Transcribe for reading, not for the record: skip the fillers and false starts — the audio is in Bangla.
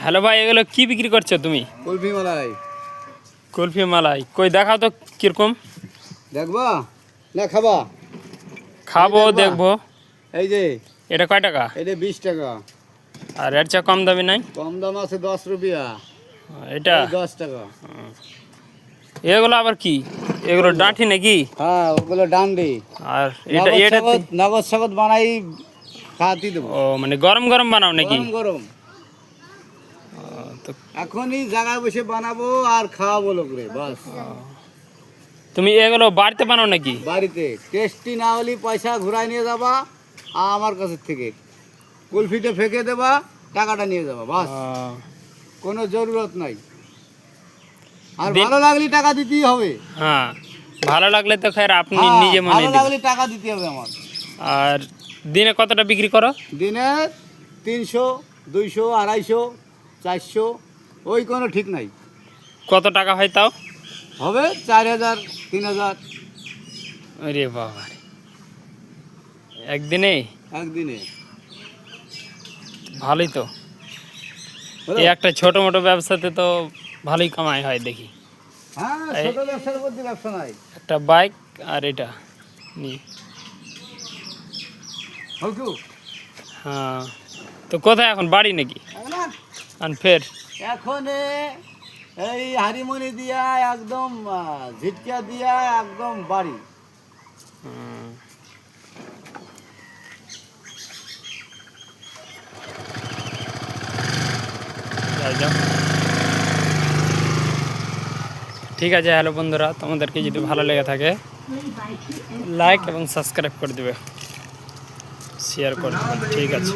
হ্যালো ভাই, এগুলো কি বিক্রি করছো তুমি? কুলফি মালাই। কুলফি মালাই কই দেখাও তো কিরকম। দেখবা না খাবা? খাবো, দেখবা? দেখবো। এই যে এটা কয় টাকা? এটা 20 টাকা। আর এর চেয়ে কম দামি নাই? কম দাম আছে 10 রুপিয়া। এটা এই 10 টাকা। এগুলো আবার কি? এগুলো ডাঁটি নাকি? হ্যাঁ ওগুলো ডান্ডি। আর এটা এটা নগদ সগদ বানাই খাতি দেবো। ও মানে গরম গরম বানাও নাকি? গরম গরম তো এখনই জায়গায় বসে বানাবো আর খাওয়াবো লোকরে বাস। তুমি এগুলো বাড়িতে বানাও নাকি? বাড়িতে টেস্টি না হলে পয়সা ঘুরাই নিয়ে যাবা আমার কাছ থেকে, কুলফিতে ফেঁকে দেবা, টাকাটা নিয়ে যাবা বাস। কোনো জরুরত নাই। আর ভালো লাগলে টাকা দিতেই হবে। হ্যাঁ, ভালো লাগলে তো খैर আপনি নিজে মনে ভালো লাগলে টাকা দিতে হবে আমার। আর দিনে কতটা বিক্রি করো? দিনে 300, 200, 250, 400, ওই কোনো ঠিক নাই। কত টাকা হয় তাও? হবে 4000, 3000 আরে বাবা, একদিনে? একদিনে। ভালোই তো। এই একটা ছোট মোটো ব্যবসাতে তো ভালোই কামাই হয় দেখি। হ্যাঁ, ছোট ব্যবসার মধ্যে ব্যবসা নাই। একটা বাইক আর এটা নি। হ্যাঁ, তো কোথায় এখন? বাড়ি নাকি? আর ফের এখন এই হারিমনি দিয়া একদম ঝিটকা দিয়া একদম বাড়ি। যাও। ঠিক আছে। হ্যালো বন্ধুরা, তোমাদেরকে যদি ভালো লেগে থাকে লাইক এবং সাবস্ক্রাইব করে দেবে, শেয়ার করে দেবে। ঠিক আছে।